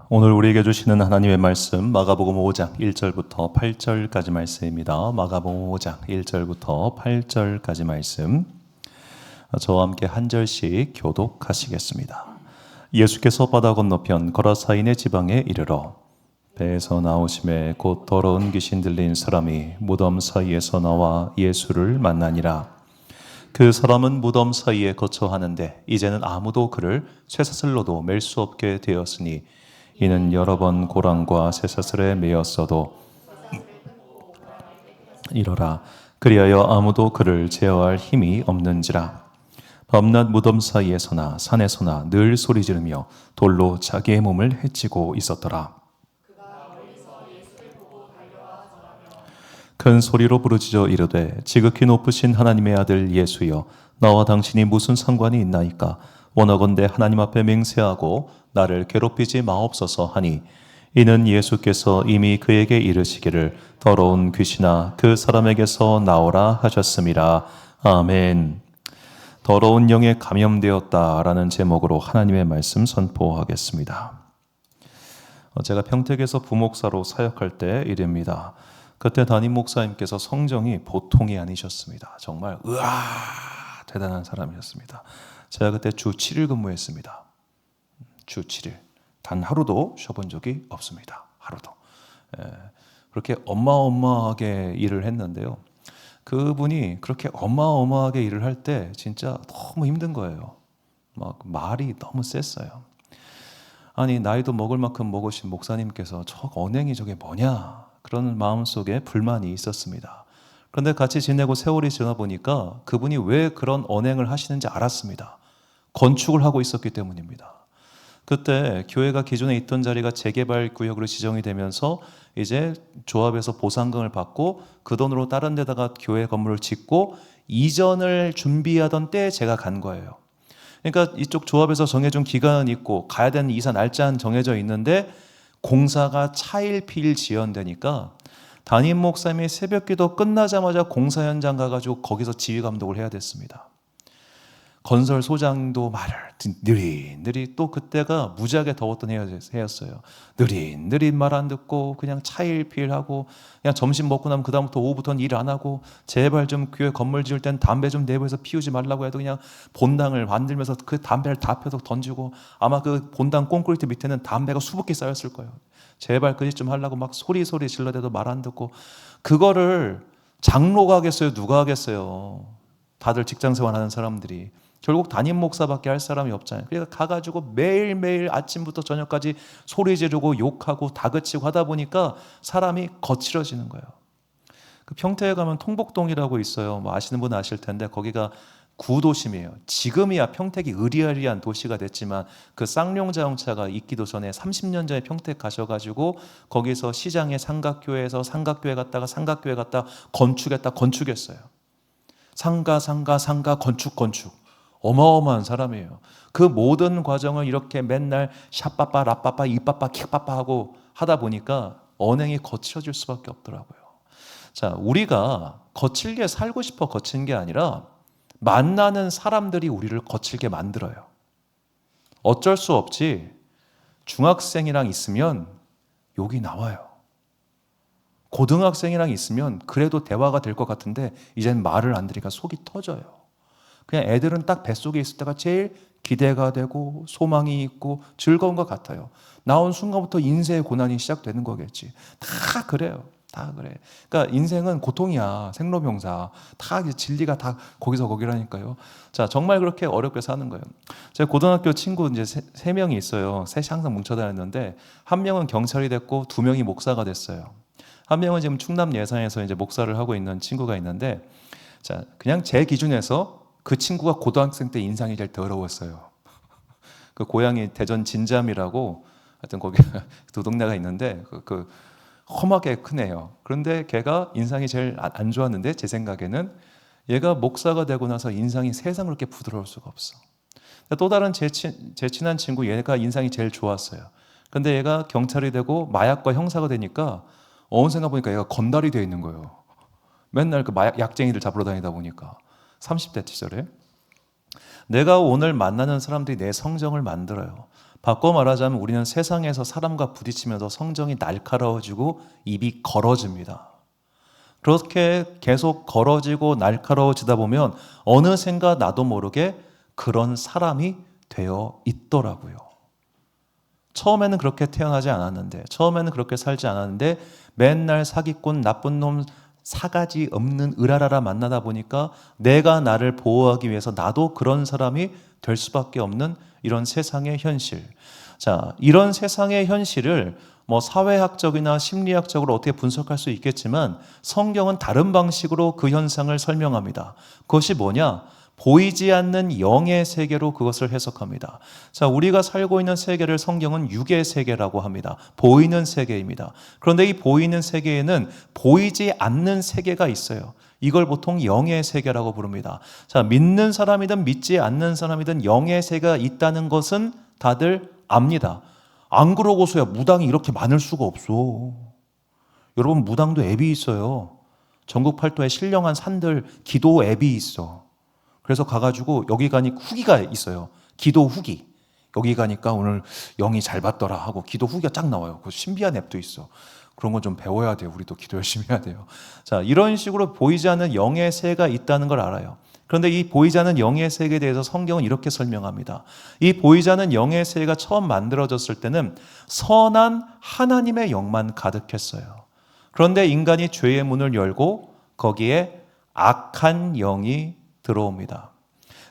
오늘 우리에게 주시는 하나님의 말씀 마가복음 5장 1절부터 8절까지 말씀입니다. 마가복음 5장 1절부터 8절까지 말씀, 저와 함께 한 절씩 교독하시겠습니다. 예수께서 바다 건너편 거라사인의 지방에 이르러 배에서 나오심에 곧 더러운 귀신 들린 사람이 무덤 사이에서 나와 예수를 만나니라. 그 사람은 무덤 사이에 거처하는데 이제는 아무도 그를 쇠사슬로도 맬 수 없게 되었으니 이는 여러 번 고랑과 쇠사슬에 매였어도 이러라 그리하여 아무도 그를 제어할 힘이 없는지라. 밤낮 무덤 사이에서나 산에서나 늘 소리 지르며 돌로 자기의 몸을 해치고 있었더라. 큰 소리로 부르짖어 이르되 지극히 높으신 하나님의 아들 예수여, 나와 당신이 무슨 상관이 있나이까? 원하건대 하나님 앞에 맹세하고 나를 괴롭히지 마옵소서 하니, 이는 예수께서 이미 그에게 이르시기를 더러운 귀신아 그 사람에게서 나오라 하셨음이라. 아멘. 더러운 영에 감염되었다라는 제목으로 하나님의 말씀 선포하겠습니다. 제가 평택에서 부목사로 사역할 때 일입니다. 그때 담임 목사님께서 성정이 보통이 아니셨습니다. 정말 대단한 사람이었습니다. 제가 그때 주 7일 근무했습니다. 주 7일. 단 하루도 쉬어본 적이 없습니다. 하루도. 그렇게 어마어마하게 일을 했는데요. 그분이 그렇게 어마어마하게 일을 할 때 진짜 너무 힘든 거예요. 막 말이 너무 셌어요. 아니, 나이도 먹을 만큼 먹으신 목사님께서 저 언행이 저게 뭐냐, 그런 마음속에 불만이 있었습니다. 그런데 같이 지내고 세월이 지나 보니까 그분이 왜 그런 언행을 하시는지 알았습니다. 건축을 하고 있었기 때문입니다. 그때 교회가 기존에 있던 자리가 재개발 구역으로 지정이 되면서 이제 조합에서 보상금을 받고 그 돈으로 다른 데다가 교회 건물을 짓고 이전을 준비하던 때에 제가 간 거예요. 그러니까 이쪽 조합에서 정해준 기간은 있고 가야 되는 이사 날짜는 정해져 있는데 공사가 차일피일 지연되니까 담임 목사님이 새벽기도 끝나자마자 공사 현장 가가지고 거기서 지휘 감독을 해야 됐습니다. 건설 소장도 말을 느릿느릿, 또 그때가 무지하게 더웠던 해였어요. 느릿느릿 말 안 듣고 그냥 차일피일하고, 그냥 점심 먹고 나면 그다음부터 오후부터는 일 안 하고, 제발 좀 교회 건물 지을 땐 담배 좀 내부에서 피우지 말라고 해도 그냥 본당을 만들면서 그 담배를 다 펴서 던지고, 아마 그 본당 콘크리트 밑에는 담배가 수북히 쌓였을 거예요. 제발 그 일 좀 하려고 막 소리 질러대도 말 안 듣고, 그거를 장로가 하겠어요? 누가 하겠어요? 다들 직장생활 하는 사람들이. 결국 담임 목사밖에 할 사람이 없잖아요. 그러니까 가가지고 매일매일 아침부터 저녁까지 소리 지르고 욕하고 다그치고 하다 보니까 사람이 거칠어지는 거예요. 그 평택에 가면 통복동이라고 있어요. 뭐 아시는 분은 아실 텐데 거기가 구도심이에요. 지금이야 평택이 으리으리한 도시가 됐지만 그 쌍용자동차가 있기도 전에 30년 전에 평택 가셔가지고 거기서 시장에 삼각교회에서 삼각교회 갔다가 삼각교회 갔다 건축했어요. 상가 건축. 어마어마한 사람이에요. 그 모든 과정을 이렇게 맨날 샤빠빠 라빠빠 이빠빠 킥빠빠 하고 하다 보니까 언행이 거칠어질 수밖에 없더라고요. 자, 우리가 거칠게 살고 싶어 거친 게 아니라 만나는 사람들이 우리를 거칠게 만들어요. 어쩔 수 없지. 중학생이랑 있으면 욕이 나와요. 고등학생이랑 있으면 그래도 대화가 될 것 같은데 이젠 말을 안 들으니까 속이 터져요. 그냥 애들은 딱 뱃속에 있을 때가 제일 기대가 되고 소망이 있고 즐거운 것 같아요. 나온 순간부터 인생의 고난이 시작되는 거겠지. 다 그래요. 다 그래. 그러니까 인생은 고통이야. 생로병사. 다 진리가 다 거기서 거기라니까요. 자, 정말 그렇게 어렵게 사는 거예요. 제가 고등학교 친구 이제 세 명이 있어요. 셋이 항상 뭉쳐 다녔는데 한 명은 경찰이 됐고 두 명이 목사가 됐어요. 한 명은 지금 충남 예산에서 이제 목사를 하고 있는 친구가 있는데, 자, 그냥 제 기준에서 그 친구가 고등학생 때 인상이 제일 더러웠어요. 그 고향이 대전 진잠이라고 하여튼 거기 두 동네가 있는데 그 험하게 큰 애요. 그런데 걔가 인상이 제일 안 좋았는데 제 생각에는 얘가 목사가 되고 나서 인상이 세상 그렇게 부드러울 수가 없어. 또 다른 제 친한 친구, 얘가 인상이 제일 좋았어요. 근데 얘가 경찰이 되고 마약과 형사가 되니까 어느 생각 보니까 얘가 건달이 되어 있는 거예요. 맨날 그 마약 약쟁이들 잡으러 다니다 보니까 30대 시절에. 내가 오늘 만나는 사람들이 내 성정을 만들어요. 바꿔 말하자면 우리는 세상에서 사람과 부딪히면서 성정이 날카로워지고 입이 걸어집니다. 그렇게 계속 걸어지고 날카로워지다 보면 어느샌가 나도 모르게 그런 사람이 되어 있더라고요. 처음에는 그렇게 태어나지 않았는데, 처음에는 그렇게 살지 않았는데 맨날 사기꾼, 나쁜 놈, 사가지 없는 으라라라 만나다 보니까 내가 나를 보호하기 위해서 나도 그런 사람이 될 수밖에 없는 이런 세상의 현실. 자, 이런 세상의 현실을 사회학적이나 심리학적으로 어떻게 분석할 수 있겠지만 성경은 다른 방식으로 그 현상을 설명합니다. 그것이 뭐냐? 보이지 않는 영의 세계로 그것을 해석합니다. 자, 우리가 살고 있는 세계를 성경은 육의 세계라고 합니다. 보이는 세계입니다. 그런데 이 보이는 세계에는 보이지 않는 세계가 있어요. 이걸 보통 영의 세계라고 부릅니다. 자, 믿는 사람이든 믿지 않는 사람이든 영의 세계가 있다는 것은 다들 압니다. 안 그러고서야 무당이 이렇게 많을 수가 없어. 여러분, 무당도 앱이 있어요. 전국 팔도에 신령한 산들 기도 앱이 있어. 그래서 가가지고 여기 가니 후기가 있어요. 기도 후기. 여기 가니까 오늘 영이 잘 받더라 하고 기도 후기가 쫙 나와요. 그 신비한 앱도 있어. 그런 건 좀 배워야 돼요. 우리도 기도 열심히 해야 돼요. 자, 이런 식으로 보이지 않는 영의 세계가 있다는 걸 알아요. 그런데 이 보이지 않는 영의 세계에 대해서 성경은 이렇게 설명합니다. 이 보이지 않는 영의 세계가 처음 만들어졌을 때는 선한 하나님의 영만 가득했어요. 그런데 인간이 죄의 문을 열고 거기에 악한 영이 들어옵니다.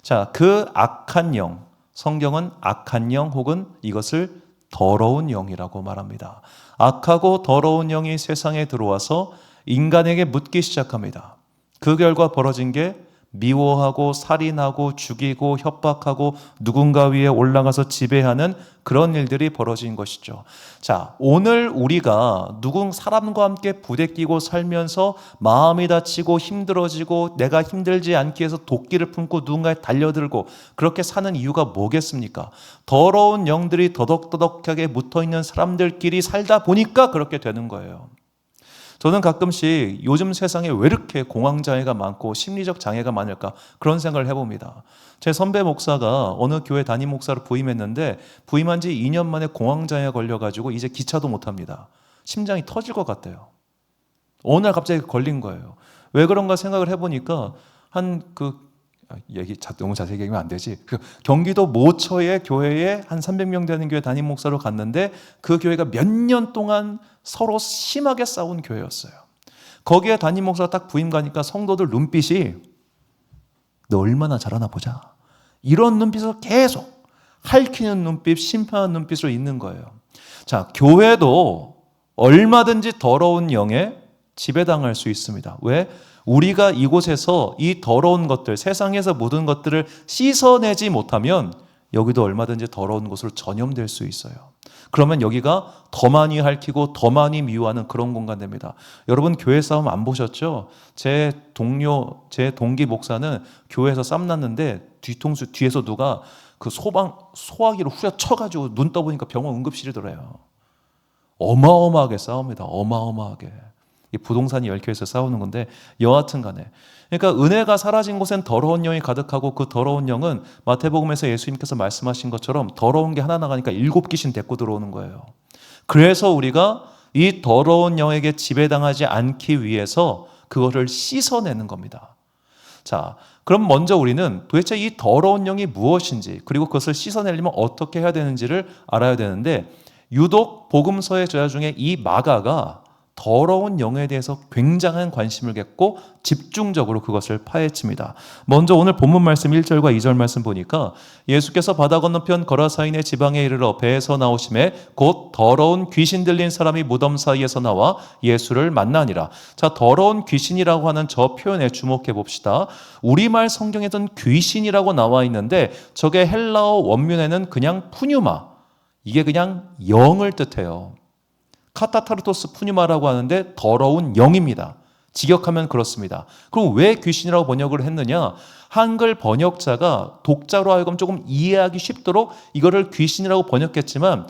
자, 그 악한 영, 성경은 악한 영 혹은 이것을 더러운 영이라고 말합니다. 악하고 더러운 영이 세상에 들어와서 인간에게 묻기 시작합니다. 그 결과 벌어진 게 미워하고 살인하고 죽이고 협박하고 누군가 위에 올라가서 지배하는 그런 일들이 벌어진 것이죠. 자, 오늘 우리가 사람과 함께 부대끼고 살면서 마음이 다치고 힘들어지고 내가 힘들지 않기 위해서 도끼를 품고 누군가에 달려들고 그렇게 사는 이유가 뭐겠습니까? 더러운 영들이 더덕더덕하게 묻어있는 사람들끼리 살다 보니까 그렇게 되는 거예요. 저는 가끔씩 요즘 세상에 왜 이렇게 공황장애가 많고 심리적 장애가 많을까 그런 생각을 해봅니다. 제 선배 목사가 어느 교회 담임 목사로 부임했는데 부임한 지 2년 만에 공황장애가 걸려가지고 이제 기차도 못합니다. 심장이 터질 것 같대요. 어느 날 갑자기 걸린 거예요. 왜 그런가 생각을 해보니까 너무 자세히 얘기하면 안 되지. 경기도 모처의 교회에 한 300명 되는 교회 담임 목사로 갔는데 그 교회가 몇 년 동안 서로 심하게 싸운 교회였어요. 거기에 담임 목사가 딱 부임 가니까 성도들 눈빛이 너 얼마나 잘하나 보자. 이런 눈빛으로 계속 핥히는 눈빛, 심판하는 눈빛으로 있는 거예요. 자, 교회도 얼마든지 더러운 영에 지배당할 수 있습니다. 왜? 우리가 이곳에서 이 더러운 것들, 세상에서 모든 것들을 씻어내지 못하면 여기도 얼마든지 더러운 곳으로 전염될 수 있어요. 그러면 여기가 더 많이 핥히고 더 많이 미워하는 그런 공간 됩니다. 여러분, 교회 싸움 안 보셨죠? 제 동기 목사는 교회에서 쌈 났는데 뒤에서 누가 그 소화기로 후려쳐가지고 눈 떠보니까 병원 응급실이더래요. 어마어마하게 싸웁니다. 어마어마하게. 이 부동산이 얽혀있어 싸우는 건데 여하튼 간에 그러니까 은혜가 사라진 곳엔 더러운 영이 가득하고 그 더러운 영은 마태복음에서 예수님께서 말씀하신 것처럼 더러운 게 하나 나가니까 7귀신 데리고 들어오는 거예요. 그래서 우리가 이 더러운 영에게 지배당하지 않기 위해서 그거를 씻어내는 겁니다. 자, 그럼 먼저 우리는 도대체 이 더러운 영이 무엇인지 그리고 그것을 씻어내려면 어떻게 해야 되는지를 알아야 되는데 유독 복음서의 저자 중에 이 마가가 더러운 영에 대해서 굉장한 관심을 갖고 집중적으로 그것을 파헤칩니다. 먼저 오늘 본문 말씀 1절과 2절 말씀 보니까 예수께서 바다 건너편 거라사인의 지방에 이르러 배에서 나오심에 곧 더러운 귀신 들린 사람이 무덤 사이에서 나와 예수를 만나니라. 자, 더러운 귀신이라고 하는 저 표현에 주목해 봅시다. 우리말 성경에는 귀신이라고 나와 있는데 저게 헬라어 원문에는 그냥 푸뉴마, 이게 그냥 영을 뜻해요. 카타타르토스 푸뉴마라고 하는데 더러운 영입니다. 직역하면 그렇습니다. 그럼 왜 귀신이라고 번역을 했느냐? 한글 번역자가 독자로 하여금 조금 이해하기 쉽도록 이거를 귀신이라고 번역했지만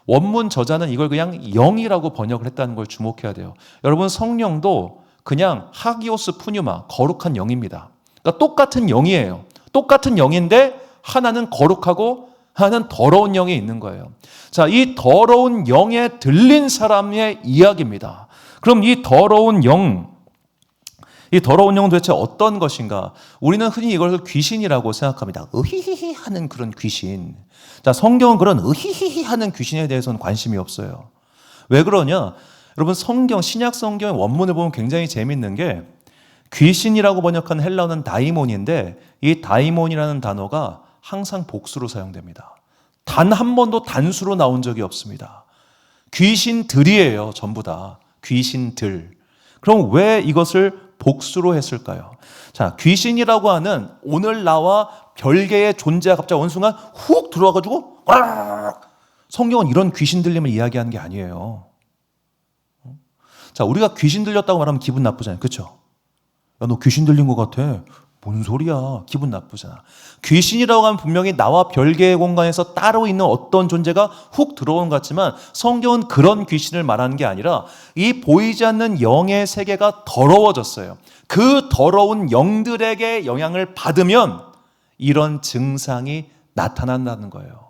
원문 저자는 이걸 그냥 영이라고 번역을 했다는 걸 주목해야 돼요. 여러분, 성령도 그냥 하기오스 푸뉴마, 거룩한 영입니다. 그러니까 똑같은 영이에요. 똑같은 영인데 하나는 거룩하고 하는 더러운 영이 있는 거예요. 자, 이 더러운 영에 들린 사람의 이야기입니다. 그럼 이 더러운 영은 도대체 어떤 것인가? 우리는 흔히 이걸 귀신이라고 생각합니다. 으히히히 하는 그런 귀신. 자, 성경은 그런 으히히히 하는 귀신에 대해서는 관심이 없어요. 왜 그러냐? 여러분, 신약 성경의 원문을 보면 굉장히 재밌는 게 귀신이라고 번역한 헬라어는 다이몬인데 이 다이몬이라는 단어가 항상 복수로 사용됩니다. 단 한 번도 단수로 나온 적이 없습니다. 귀신들이에요. 전부 다. 귀신들. 그럼 왜 이것을 복수로 했을까요? 자, 귀신이라고 하는 오늘 나와 별개의 존재가 갑자기 어느 순간 훅 들어와가지고 성경은 이런 귀신 들림을 이야기하는 게 아니에요. 자, 우리가 귀신 들렸다고 말하면 기분 나쁘잖아요. 그렇죠? 야, 너 귀신 들린 것 같아. 뭔 소리야. 기분 나쁘잖아. 귀신이라고 하면 분명히 나와 별개의 공간에서 따로 있는 어떤 존재가 훅 들어온 것 같지만 성경은 그런 귀신을 말하는 게 아니라 이 보이지 않는 영의 세계가 더러워졌어요. 그 더러운 영들에게 영향을 받으면 이런 증상이 나타난다는 거예요.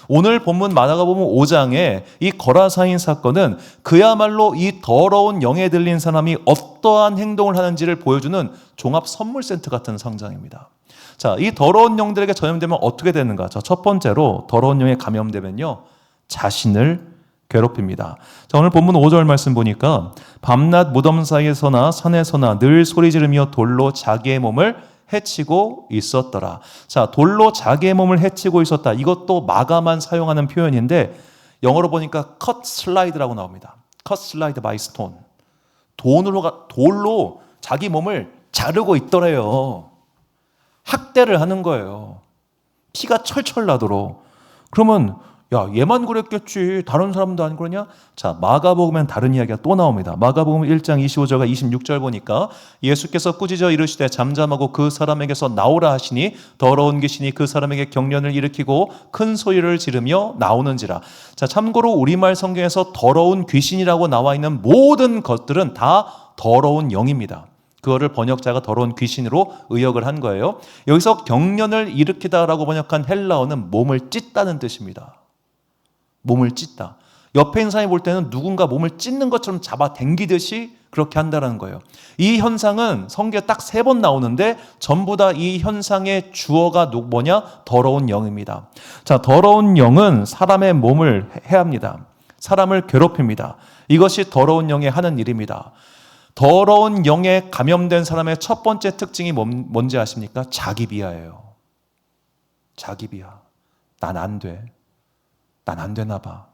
오늘 본문 마가복음 5장에 이 거라사인 사건은 그야말로 이 더러운 영에 들린 사람이 어떠한 행동을 하는지를 보여주는 종합 선물 세트 같은 상장입니다. 자, 이 더러운 영들에게 전염되면 어떻게 되는가? 자, 첫 번째로 더러운 영에 감염되면요, 자신을 괴롭힙니다. 자, 오늘 본문 5절 말씀 보니까 밤낮 무덤 사이에서나 산에서나 늘 소리 지르며 돌로 자기의 몸을 해치고 있었더라. 자, 돌로 자기의 몸을 해치고 있었다. 이것도 마가만 사용하는 표현인데 영어로 보니까 cut slide라고 나옵니다. cut slide by stone. 돌로 자기 몸을 자르고 있더래요. 학대를 하는 거예요. 피가 철철 나도록. 그러면 야, 얘만 그랬겠지. 다른 사람도 안 그러냐? 자, 마가복음엔 다른 이야기가 또 나옵니다. 마가복음 1장 25절과 26절 보니까 예수께서 꾸짖어 이르시되 잠잠하고 그 사람에게서 나오라 하시니 더러운 귀신이 그 사람에게 경련을 일으키고 큰 소리를 지르며 나오는지라. 자, 참고로 우리말 성경에서 더러운 귀신이라고 나와 있는 모든 것들은 다 더러운 영입니다. 그거를 번역자가 더러운 귀신으로 의역을 한 거예요. 여기서 경련을 일으키다라고 번역한 헬라어는 몸을 찢다는 뜻입니다. 몸을 찢다. 옆에 있는 사람이 볼 때는 누군가 몸을 찢는 것처럼 잡아 당기듯이 그렇게 한다는 거예요. 이 현상은 성경에 딱 3번 나오는데 전부 다 이 현상의 주어가 뭐냐? 더러운 영입니다. 자, 더러운 영은 사람의 몸을 해합니다. 사람을 괴롭힙니다. 이것이 더러운 영이 하는 일입니다. 더러운 영에 감염된 사람의 첫 번째 특징이 뭔지 아십니까? 자기 비하예요. 자기 비하. 난 안 돼. 난 안 되나 봐.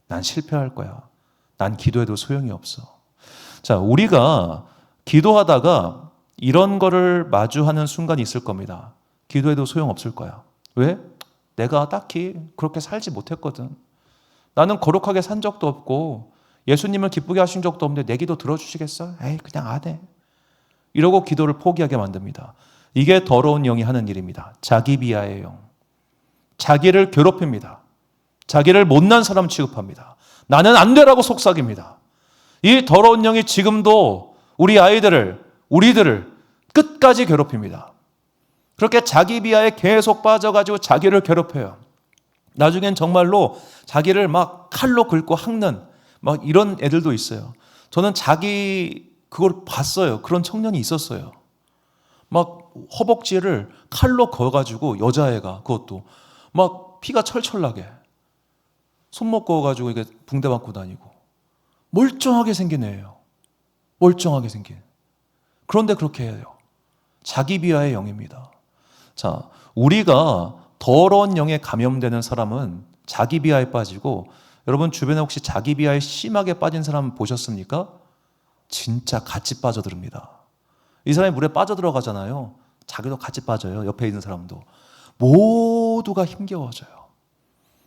난 실패할 거야. 난 기도해도 소용이 없어. 자, 우리가 기도하다가 이런 거를 마주하는 순간이 있을 겁니다. 기도해도 소용없을 거야. 왜? 내가 딱히 그렇게 살지 못했거든. 나는 거룩하게 산 적도 없고 예수님을 기쁘게 하신 적도 없는데 내 기도 들어주시겠어? 에이, 그냥 안 해. 이러고 기도를 포기하게 만듭니다. 이게 더러운 영이 하는 일입니다. 자기 비하의 영. 자기를 괴롭힙니다. 자기를 못난 사람 취급합니다. 나는 안 되라고 속삭입니다. 이 더러운 영이 지금도 우리 아이들을, 우리들을 끝까지 괴롭힙니다. 그렇게 자기 비하에 계속 빠져가지고 자기를 괴롭혀요. 나중엔 정말로 자기를 막 칼로 긁고 핥는 막 이런 애들도 있어요. 저는 그걸 봤어요. 그런 청년이 있었어요. 막 허벅지를 칼로 그어가지고 여자애가 그것도 막 피가 철철 나게 손목 그어가지고 이게 붕대 맞고 다니고 멀쩡하게 생긴 애예요. 멀쩡하게 생긴. 그런데 그렇게 해요. 자기 비하의 영입니다. 자, 우리가 더러운 영에 감염되는 사람은 자기 비하에 빠지고, 여러분 주변에 혹시 자기 비하에 심하게 빠진 사람 보셨습니까? 진짜 같이 빠져듭니다. 이 사람이 물에 빠져들어가잖아요. 자기도 같이 빠져요. 옆에 있는 사람도. 모두가 힘겨워져요.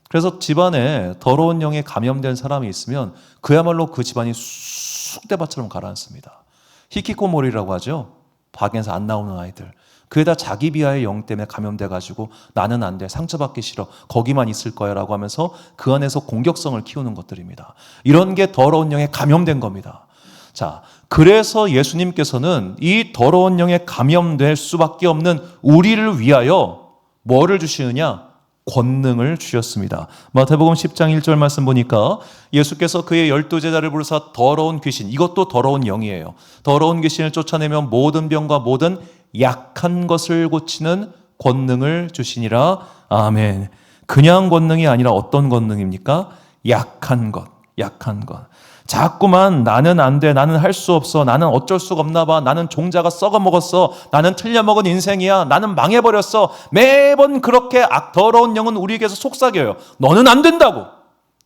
그래서 집안에 더러운 영에 감염된 사람이 있으면 그야말로 그 집안이 쑥대밭처럼 가라앉습니다. 히키코모리라고 하죠. 방에서 안 나오는 아이들. 그게 다 자기 비하의 영 때문에 감염돼가지고 나는 안 돼, 상처받기 싫어, 거기만 있을 거야 라고 하면서 그 안에서 공격성을 키우는 것들입니다. 이런 게 더러운 영에 감염된 겁니다. 자, 그래서 예수님께서는 이 더러운 영에 감염될 수밖에 없는 우리를 위하여 뭐를 주시느냐? 권능을 주셨습니다. 마태복음 10장 1절 말씀 보니까 예수께서 그의 12제자를 부르사 더러운 귀신, 이것도 더러운 영이에요. 더러운 귀신을 쫓아내면 모든 병과 모든 약한 것을 고치는 권능을 주시니라. 아멘. 그냥 권능이 아니라 어떤 권능입니까? 약한 것, 약한 것. 자꾸만 나는 안 돼, 나는 할 수 없어, 나는 어쩔 수가 없나 봐, 나는 종자가 썩어먹었어, 나는 틀려먹은 인생이야, 나는 망해버렸어. 매번 그렇게 더러운 영은 우리에게서 속삭여요. 너는 안 된다고.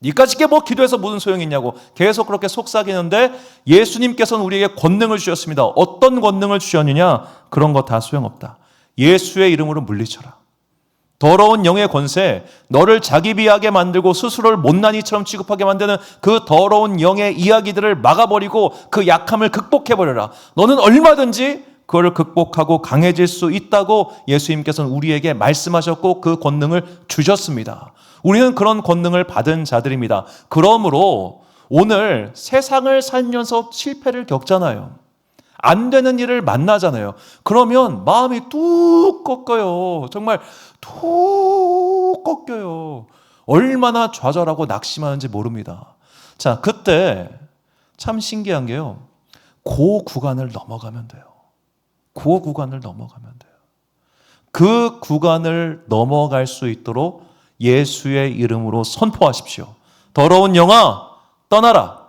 니까지 게 뭐 기도해서 무슨 소용이 있냐고 계속 그렇게 속삭이는데, 예수님께서는 우리에게 권능을 주셨습니다. 어떤 권능을 주셨느냐? 그런 거 다 소용없다. 예수의 이름으로 물리쳐라. 더러운 영의 권세, 너를 자기 비하게 만들고 스스로를 못난이처럼 취급하게 만드는 그 더러운 영의 이야기들을 막아버리고 그 약함을 극복해버려라. 너는 얼마든지 그걸 극복하고 강해질 수 있다고 예수님께서는 우리에게 말씀하셨고 그 권능을 주셨습니다. 우리는 그런 권능을 받은 자들입니다. 그러므로 오늘 세상을 살면서 실패를 겪잖아요. 안 되는 일을 만나잖아요. 그러면 마음이 뚝 꺾여요. 정말 뚝 꺾여요. 얼마나 좌절하고 낙심하는지 모릅니다. 자, 그때 참 신기한 게요. 그 구간을 넘어가면 돼요. 그 구간을 넘어가면 돼요. 그 구간을 넘어갈 수 있도록 예수의 이름으로 선포하십시오. 더러운 영아, 떠나라.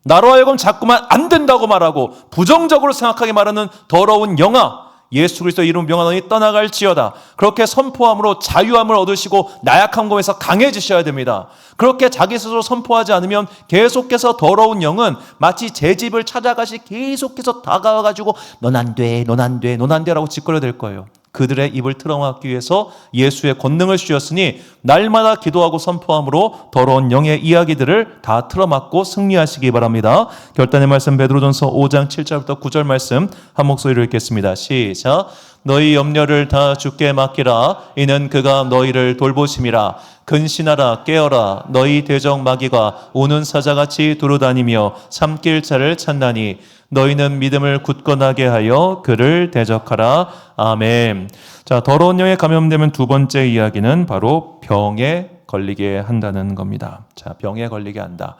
나로 하여금 자꾸만 안 된다고 말하고 부정적으로 생각하게 말하는 더러운 영아, 예수 그리스도 이름 명하노니 떠나갈지어다. 그렇게 선포함으로 자유함을 얻으시고 나약한 곳에서 강해지셔야 됩니다. 그렇게 자기 스스로 선포하지 않으면 계속해서 더러운 영은 마치 제 집을 찾아가시 계속해서 다가와가지고 넌 안 돼, 넌 안 돼, 넌 안 돼라고 짓거려댈 거예요. 그들의 입을 틀어막기 위해서 예수의 권능을 주셨으니 날마다 기도하고 선포함으로 더러운 영의 이야기들을 다 틀어막고 승리하시기 바랍니다. 결단의 말씀 베드로전서 5장 7절부터 9절 말씀 한 목소리로 읽겠습니다. 시작. 너희 염려를 다 주께 맡기라. 이는 그가 너희를 돌보심이라. 근신하라 깨어라. 너희 대적 마귀가 우는 사자같이 두루다니며 삼킬 자를 찾나니 너희는 믿음을 굳건하게 하여 그를 대적하라. 아멘. 자, 더러운 영에 감염되면 두 번째 이야기는 바로 병에 걸리게 한다는 겁니다. 자, 병에 걸리게 한다.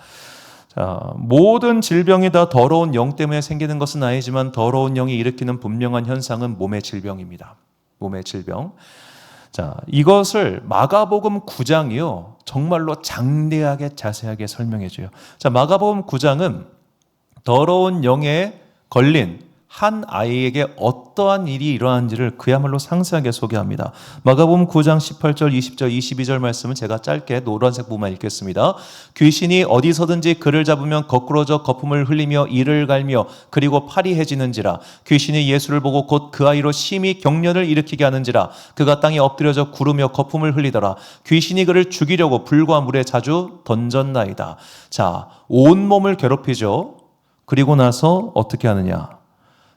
자, 모든 질병이 다 더러운 영 때문에 생기는 것은 아니지만 더러운 영이 일으키는 분명한 현상은 몸의 질병입니다. 몸의 질병. 자, 이것을 마가복음 9장이요. 정말로 장대하게 자세하게 설명해 줘요. 자, 마가복음 9장은 더러운 영에 걸린 한 아이에게 어떠한 일이 일어난지를 그야말로 상세하게 소개합니다. 마가복음 9장 18절, 20절, 22절 말씀은 제가 짧게 노란색 부분만 읽겠습니다. 귀신이 어디서든지 그를 잡으면 거꾸러져 거품을 흘리며 이를 갈며 그리고 팔이 해지는지라. 귀신이 예수를 보고 곧 그 아이로 심히 경련을 일으키게 하는지라. 그가 땅에 엎드려져 구르며 거품을 흘리더라. 귀신이 그를 죽이려고 불과 물에 자주 던졌나이다. 자, 온몸을 괴롭히죠. 그리고 나서 어떻게 하느냐?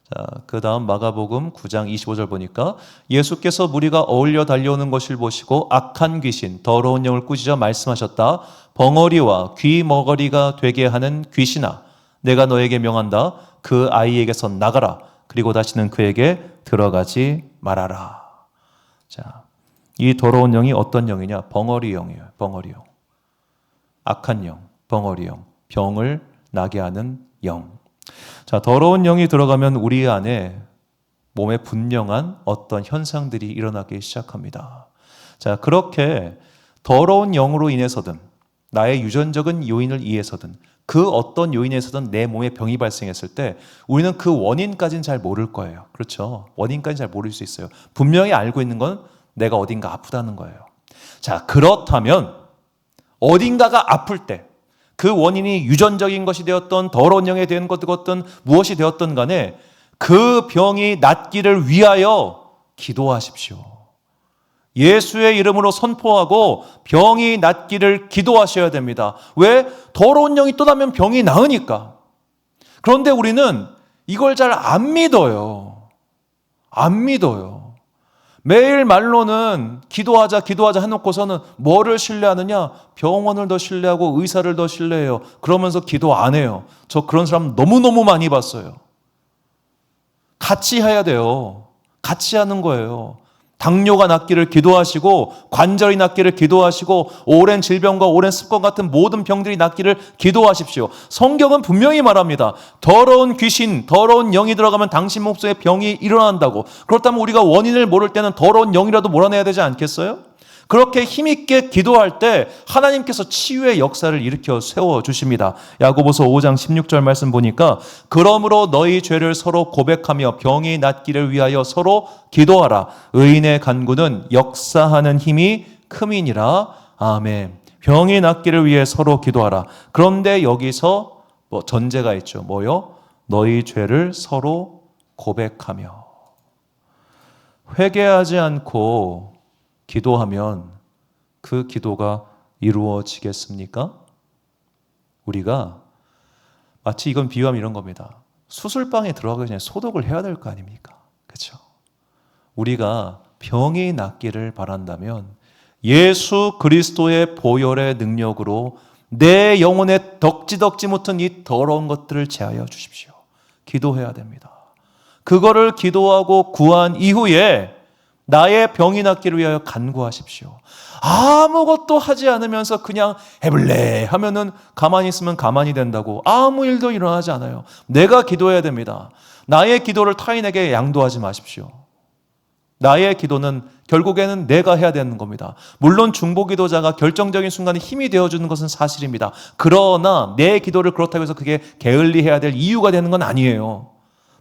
자, 그 다음 마가복음 9장 25절 보니까 예수께서 무리가 어울려 달려오는 것을 보시고 악한 귀신, 더러운 영을 꾸짖어 말씀하셨다. 벙어리와 귀머거리가 되게 하는 귀신아, 내가 너에게 명한다. 그 아이에게서 나가라. 그리고 다시는 그에게 들어가지 말아라. 자, 이 더러운 영이 어떤 영이냐? 벙어리 영이에요. 벙어리 영. 악한 영, 벙어리 영, 병을 나게 하는 영. 자, 더러운 영이 들어가면 우리 안에 몸에 분명한 어떤 현상들이 일어나기 시작합니다. 자, 그렇게 더러운 영으로 인해서든 나의 유전적인 요인을 의해서든 그 어떤 요인에서든 내 몸에 병이 발생했을 때 우리는 그 원인까지는 잘 모를 거예요. 그렇죠? 원인까지는 잘 모를 수 있어요. 분명히 알고 있는 건 내가 어딘가 아프다는 거예요. 자, 그렇다면 어딘가가 아플 때 그 원인이 유전적인 것이 되었던 더러운 영에 대한 것이든 무엇이 되었든 간에 그 병이 낫기를 위하여 기도하십시오. 예수의 이름으로 선포하고 병이 낫기를 기도하셔야 됩니다. 왜? 더러운 영이 떠나면 병이 나으니까. 그런데 우리는 이걸 잘 안 믿어요. 안 믿어요. 매일 말로는 기도하자 해놓고서는 뭐를 신뢰하느냐? 병원을 더 신뢰하고 의사를 더 신뢰해요. 그러면서 기도 안 해요. 저 그런 사람 너무너무 많이 봤어요. 같이 해야 돼요. 같이 하는 거예요. 당뇨가 낫기를 기도하시고 관절이 낫기를 기도하시고 오랜 질병과 오랜 습관 같은 모든 병들이 낫기를 기도하십시오. 성경은 분명히 말합니다. 더러운 귀신, 더러운 영이 들어가면 당신 몸속에 병이 일어난다고. 그렇다면 우리가 원인을 모를 때는 더러운 영이라도 몰아내야 되지 않겠어요? 그렇게 힘있게 기도할 때 하나님께서 치유의 역사를 일으켜 세워주십니다. 야고보서 5장 16절 말씀 보니까 그러므로 너희 죄를 서로 고백하며 병이 낫기를 위하여 서로 기도하라. 의인의 간구는 역사하는 힘이 큼이니라. 아멘. 병이 낫기를 위해 서로 기도하라. 그런데 여기서 전제가 있죠. 뭐요? 너희 죄를 서로 고백하며. 회개하지 않고 기도하면 그 기도가 이루어지겠습니까? 우리가 마치 이건 비유하면 이런 겁니다. 수술방에 들어가기 전에 소독을 해야 될 거 아닙니까? 그렇죠? 우리가 병이 낫기를 바란다면 예수 그리스도의 보혈의 능력으로 내 영혼에 덕지덕지 못한 이 더러운 것들을 제하여 주십시오. 기도해야 됩니다. 그거를 기도하고 구한 이후에 나의 병이 낫기를 위하여 간구하십시오. 아무것도 하지 않으면서 그냥 해볼래 하면은 가만히 있으면 가만히 된다고 아무 일도 일어나지 않아요. 내가 기도해야 됩니다. 나의 기도를 타인에게 양도하지 마십시오. 나의 기도는 결국에는 내가 해야 되는 겁니다. 물론 중보기도자가 결정적인 순간에 힘이 되어주는 것은 사실입니다. 그러나 내 기도를 그렇다고 해서 그게 게을리해야 될 이유가 되는 건 아니에요.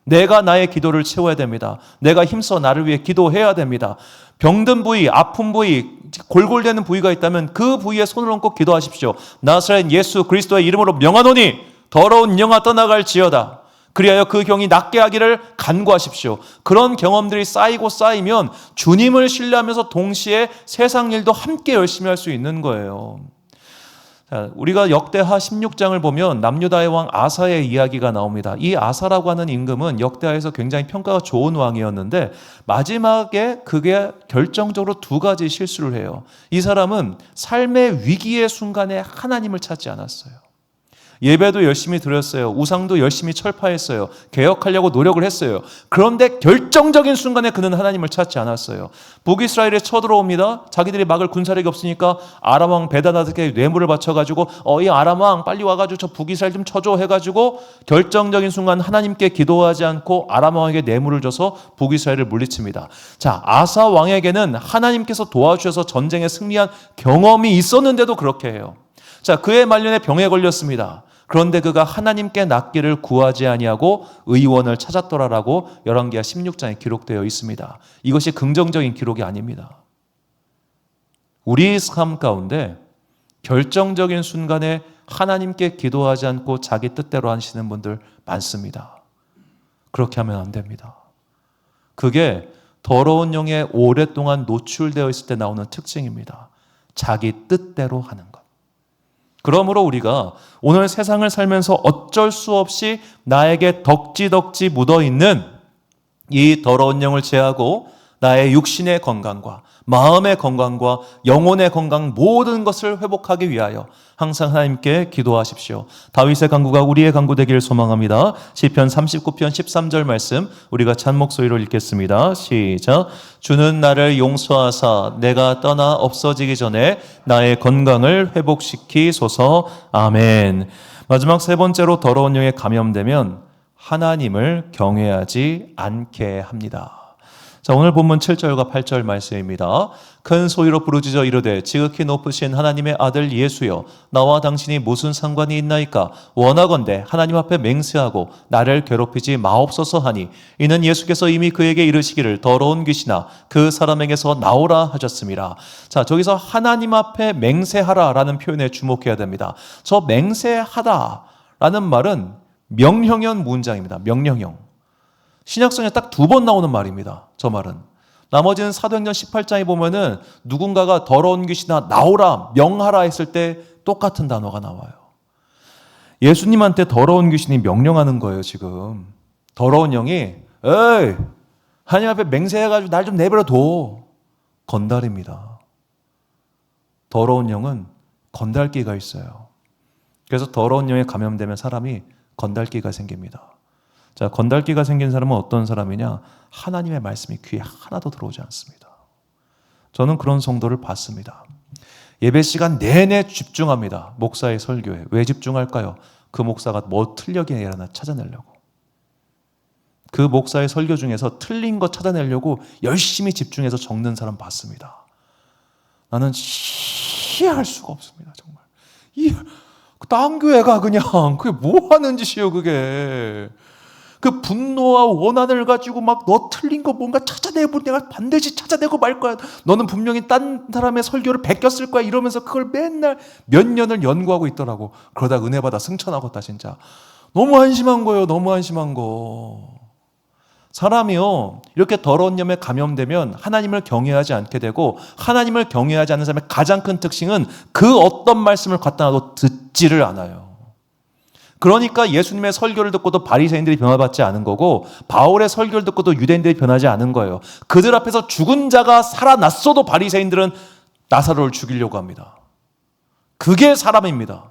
내가 나의 기도를 채워야 됩니다. 내가 힘써 나를 위해 기도해야 됩니다. 병든 부위, 아픈 부위, 골골대는 부위가 있다면 그 부위에 손을 얹고 기도하십시오. 나사렛 예수 그리스도의 이름으로 명하노니 더러운 영아 떠나갈지어다. 그리하여 그 병이 낫게 하기를 간구하십시오. 그런 경험들이 쌓이고 쌓이면 주님을 신뢰하면서 동시에 세상 일도 함께 열심히 할 수 있는 거예요. 우리가 역대하 16장을 보면 남유다의 왕 아사의 이야기가 나옵니다. 이 아사라고 하는 임금은 역대하에서 굉장히 평가가 좋은 왕이었는데 마지막에 그게 결정적으로 두 가지 실수를 해요. 이 사람은 삶의 위기의 순간에 하나님을 찾지 않았어요. 예배도 열심히 드렸어요. 우상도 열심히 철파했어요. 개혁하려고 노력을 했어요. 그런데 결정적인 순간에 그는 하나님을 찾지 않았어요. 북이스라엘에 쳐들어옵니다. 자기들이 막을 군사력이 없으니까 아람 왕 베다다드에게 뇌물을 바쳐가지고 이 아람 왕 빨리 와가지고 저 북이스라엘 좀 쳐줘 해가지고 결정적인 순간 하나님께 기도하지 않고 아람 왕에게 뇌물을 줘서 북이스라엘을 물리칩니다. 자, 아사 왕에게는 하나님께서 도와주셔서 전쟁에 승리한 경험이 있었는데도 그렇게 해요. 자, 그의 말년에 병에 걸렸습니다. 그런데 그가 하나님께 낫기를 구하지 아니하고 의원을 찾았더라라고 열왕기하 16장에 기록되어 있습니다. 이것이 긍정적인 기록이 아닙니다. 우리 삶 가운데 결정적인 순간에 하나님께 기도하지 않고 자기 뜻대로 하시는 분들 많습니다. 그렇게 하면 안 됩니다. 그게 더러운 영에 오랫동안 노출되어 있을 때 나오는 특징입니다. 자기 뜻대로 하는 것. 그러므로 우리가 오늘 세상을 살면서 어쩔 수 없이 나에게 덕지덕지 묻어있는 이 더러운 영을 제하고 나의 육신의 건강과 마음의 건강과 영혼의 건강 모든 것을 회복하기 위하여 항상 하나님께 기도하십시오. 다윗의 간구가 우리의 간구 되기를 소망합니다. 시편 39편 13절 말씀 우리가 찬 목소리로 읽겠습니다. 시작. 주는 나를 용서하사 내가 떠나 없어지기 전에 나의 건강을 회복시키소서. 아멘. 마지막 세 번째로 더러운 영에 감염되면 하나님을 경외하지 않게 합니다. 자, 오늘 본문 7절과 8절 말씀입니다. 큰 소리로 부르짖어 이르되 지극히 높으신 하나님의 아들 예수여 나와 당신이 무슨 상관이 있나이까 원하건대 하나님 앞에 맹세하고 나를 괴롭히지 마옵소서 하니 이는 예수께서 이미 그에게 이르시기를 더러운 귀신아 그 사람에게서 나오라 하셨습니다. 자, 저기서 하나님 앞에 맹세하라라는 표현에 주목해야 됩니다. 저 맹세하다라는 말은 명령형 문장입니다. 명령형. 신약성에 딱 두 번 나오는 말입니다. 저 말은. 나머지는 사도행전 18장에 보면은 누군가가 더러운 귀신아 나오라 명하라 했을 때 똑같은 단어가 나와요. 예수님한테 더러운 귀신이 명령하는 거예요. 지금 더러운 영이 에이 하나님 앞에 맹세해가지고 날 좀 내버려 둬. 건달입니다. 더러운 영은 건달기가 있어요. 그래서 더러운 영에 감염되면 사람이 건달기가 생깁니다. 자, 건달기가 생긴 사람은 어떤 사람이냐? 하나님의 말씀이 귀에 하나도 들어오지 않습니다. 저는 그런 성도를 봤습니다. 예배 시간 내내 집중합니다. 목사의 설교에. 왜 집중할까요? 그 목사가 뭐 틀렸게 하나 찾아내려고. 그 목사의 설교 중에서 틀린 거 찾아내려고 열심히 집중해서 적는 사람 봤습니다. 나는 이해할 수가 없습니다. 정말. 딴 교회가 그냥 그게 뭐 하는 짓이에요 그게. 그 분노와 원한을 가지고 막 너 틀린 거 뭔가 찾아내고 내가 반드시 찾아내고 말 거야. 너는 분명히 딴 사람의 설교를 베꼈을 거야. 이러면서 그걸 맨날 몇 년을 연구하고 있더라고. 그러다 은혜 받아 승천하겠다 진짜. 너무 한심한 거예요. 너무 한심한 거. 사람이요 이렇게 더러운 염에 감염되면 하나님을 경외하지 않게 되고, 하나님을 경외하지 않는 사람의 가장 큰 특징은 그 어떤 말씀을 갖다 놔도 듣지를 않아요. 그러니까 예수님의 설교를 듣고도 바리새인들이 변화받지 않은 거고, 바울의 설교를 듣고도 유대인들이 변하지 않은 거예요. 그들 앞에서 죽은 자가 살아났어도 바리새인들은 나사로를 죽이려고 합니다. 그게 사람입니다.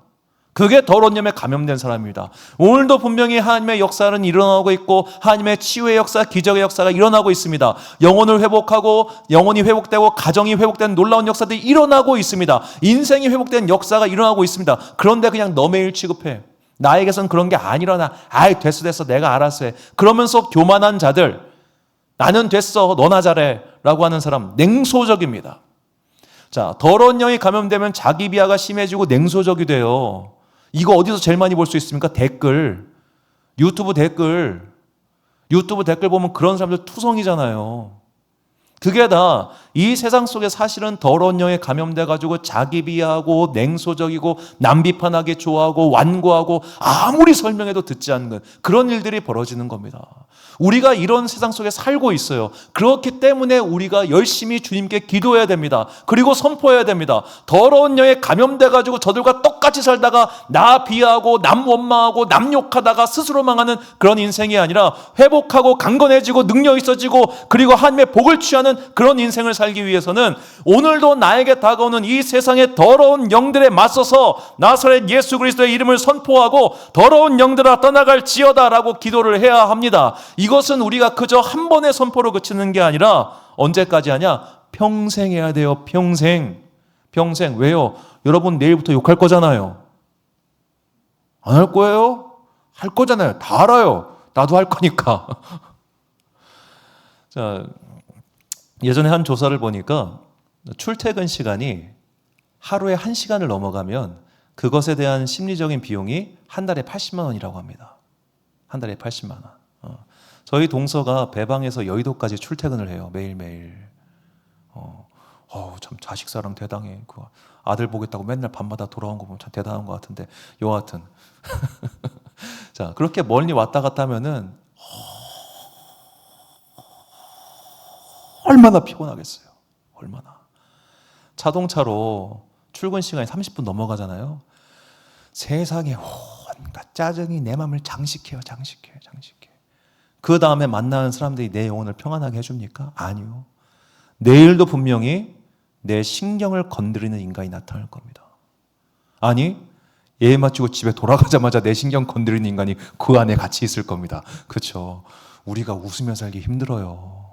그게 더러운 염에 감염된 사람입니다. 오늘도 분명히 하나님의 역사는 일어나고 있고, 하나님의 치유의 역사, 기적의 역사가 일어나고 있습니다. 영혼을 회복하고 영혼이 회복되고 가정이 회복되는 놀라운 역사들이 일어나고 있습니다. 인생이 회복되는 역사가 일어나고 있습니다. 그런데 그냥 너매일 취급해. 나에게선 그런 게 아니라나. 아이 됐어 내가 알아서 해. 그러면서 교만한 자들, 나는 됐어 너나 잘해 라고 하는 사람, 냉소적입니다. 자, 더러운 영이 감염되면 자기 비하가 심해지고 냉소적이 돼요. 이거 어디서 제일 많이 볼 수 있습니까? 댓글. 유튜브 댓글 보면 그런 사람들 투성이잖아요. 그게 다 이 세상 속에 사실은 더러운 영에 감염돼가지고 자기 비하하고 냉소적이고 남 비판하기 좋아하고 완고하고 아무리 설명해도 듣지 않는 그런 일들이 벌어지는 겁니다. 우리가 이런 세상 속에 살고 있어요. 그렇기 때문에 우리가 열심히 주님께 기도해야 됩니다. 그리고 선포해야 됩니다. 더러운 영에 감염돼가지고 저들과 똑같이 살다가 나 비하하고 남 원망하고 남 욕하다가 스스로 망하는 그런 인생이 아니라 회복하고 강건해지고 능력 있어지고 그리고 하나님의 복을 취하는 그런 인생을 살기 위해서는 오늘도 나에게 다가오는 이 세상의 더러운 영들에 맞서서 나사렛 예수 그리스도의 이름을 선포하고 더러운 영들아 떠나갈지어다 라고 기도를 해야 합니다. 이것은 우리가 그저 한 번의 선포로 그치는 게 아니라 언제까지 하냐? 평생 해야 돼요. 평생. 왜요? 여러분 내일부터 욕할 거잖아요. 안 할 거예요? 할 거잖아요. 다 알아요. 나도 할 거니까. 자, 예전에 한 조사를 보니까 출퇴근 시간이 하루에 1시간을 넘어가면 그것에 대한 심리적인 비용이 한 달에 80만 원이라고 합니다. 한 달에 80만 원. 저희 동서가 배방에서 여의도까지 출퇴근을 해요. 매일매일. 참 자식사랑 대단해. 그 아들 보겠다고 맨날 밤마다 돌아온 거 보면 참 대단한 것 같은데 여하튼 자, 그렇게 멀리 왔다 갔다 하면은 얼마나 피곤하겠어요. 얼마나. 자동차로 출근 시간이 30분 넘어가잖아요. 세상에 온갖 짜증이 내 마음을 장식해요. 그 다음에 만나는 사람들이 내 영혼을 평안하게 해줍니까? 아니요. 내일도 분명히 내 신경을 건드리는 인간이 나타날 겁니다. 아니, 예배 마치고 집에 돌아가자마자 내 신경 건드리는 인간이 그 안에 같이 있을 겁니다. 그렇죠. 우리가 웃으며 살기 힘들어요.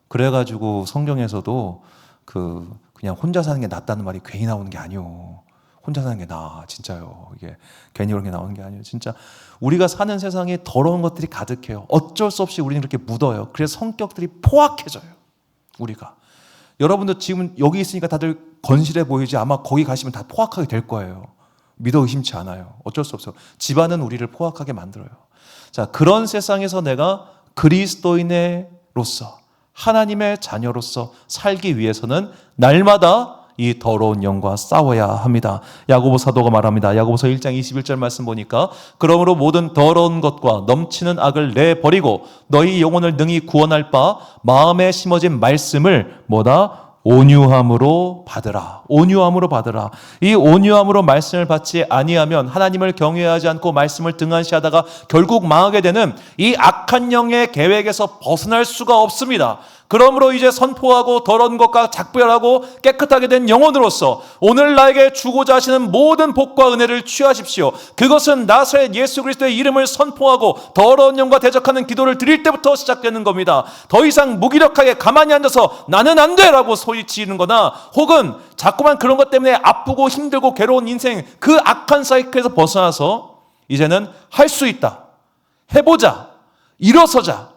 그래가지고 성경에서도 그냥 혼자 사는 게 낫다는 말이 괜히 나오는 게 아니요. 혼자 사는 게 나아, 진짜요. 이게 괜히 그런 게 나오는 게 아니에요. 진짜 우리가 사는 세상에 더러운 것들이 가득해요. 어쩔 수 없이 우리는 그렇게 묻어요. 그래서 성격들이 포악해져요. 우리가. 여러분도 지금 여기 있으니까 다들 건실해 보이지 아마 거기 가시면 다 포악하게 될 거예요. 믿어 의심치 않아요. 어쩔 수 없어요. 집안은 우리를 포악하게 만들어요. 자, 그런 세상에서 내가 그리스도인으로서 하나님의 자녀로서 살기 위해서는 날마다 이 더러운 영과 싸워야 합니다. 야고보 사도가 말합니다. 야고보서 1장 21절 말씀 보니까 그러므로 모든 더러운 것과 넘치는 악을 내버리고 너희 영혼을 능히 구원할 바 마음에 심어진 말씀을 온유함으로 받으라. 온유함으로 받으라. 이 온유함으로 말씀을 받지 아니하면 하나님을 경외하지 않고 말씀을 등한시하다가 결국 망하게 되는 이 악한 영의 계획에서 벗어날 수가 없습니다. 그러므로 이제 선포하고 더러운 것과 작별하고 깨끗하게 된 영혼으로서 오늘 나에게 주고자 하시는 모든 복과 은혜를 취하십시오. 그것은 나사렛 예수 그리스도의 이름을 선포하고 더러운 영과 대적하는 기도를 드릴 때부터 시작되는 겁니다. 더 이상 무기력하게 가만히 앉아서 나는 안 돼! 라고 소리치는 거나 혹은 자꾸만 그런 것 때문에 아프고 힘들고 괴로운 인생, 그 악한 사이클에서 벗어나서 이제는 할 수 있다, 해보자, 일어서자,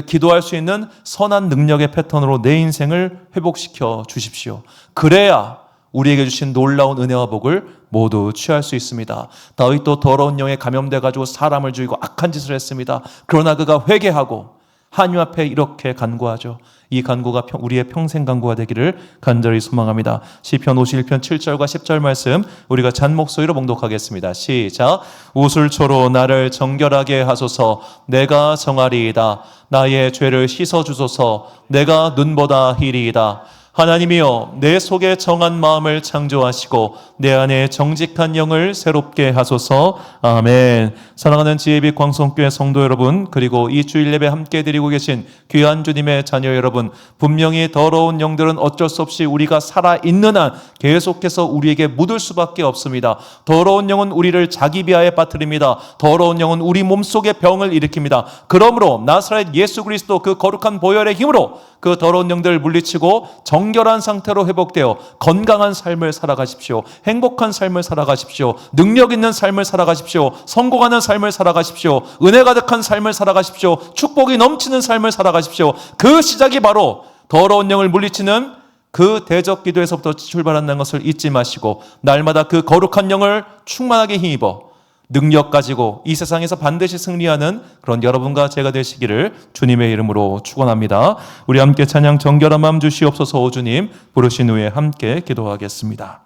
기도할 수 있는 선한 능력의 패턴으로 내 인생을 회복시켜 주십시오. 그래야 우리에게 주신 놀라운 은혜와 복을 모두 취할 수 있습니다. 다윗도 더러운 영에 감염돼 가지고 사람을 죽이고 악한 짓을 했습니다. 그러나 그가 회개하고 하나님 앞에 이렇게 간구하죠. 이 간구가 우리의 평생 간구가 되기를 간절히 소망합니다. 시편 51편 7절과 10절 말씀 우리가 잔 목소리로 봉독하겠습니다. 시작. 우슬초로 나를 정결하게 하소서. 내가 정하리이다. 나의 죄를 씻어주소서. 내가 눈보다 희리이다. 하나님이여, 내 속에 정한 마음을 창조하시고 내 안에 정직한 영을 새롭게 하소서. 아멘. 사랑하는 지혜빛 광성교회 성도 여러분, 그리고 이 주일 예배 함께 드리고 계신 귀한 주님의 자녀 여러분, 분명히 더러운 영들은 어쩔 수 없이 우리가 살아있는 한 계속해서 우리에게 묻을 수밖에 없습니다. 더러운 영은 우리를 자기 비하에 빠뜨립니다. 더러운 영은 우리 몸속에 병을 일으킵니다. 그러므로 나사렛 예수 그리스도 그 거룩한 보혈의 힘으로 그 더러운 영들을 물리치고 정결한 상태로 회복되어 건강한 삶을 살아가십시오. 행복한 삶을 살아가십시오. 능력 있는 삶을 살아가십시오. 성공하는 삶을 살아가십시오. 은혜 가득한 삶을 살아가십시오. 축복이 넘치는 삶을 살아가십시오. 그 시작이 바로 더러운 영을 물리치는 그 대적 기도에서부터 출발한다는 것을 잊지 마시고 날마다 그 거룩한 영을 충만하게 힘입어 능력 가지고 이 세상에서 반드시 승리하는 그런 여러분과 제가 되시기를 주님의 이름으로 축원합니다. 우리 함께 찬양 정결한 마음 주시옵소서. 오 주님 부르신 후에 함께 기도하겠습니다.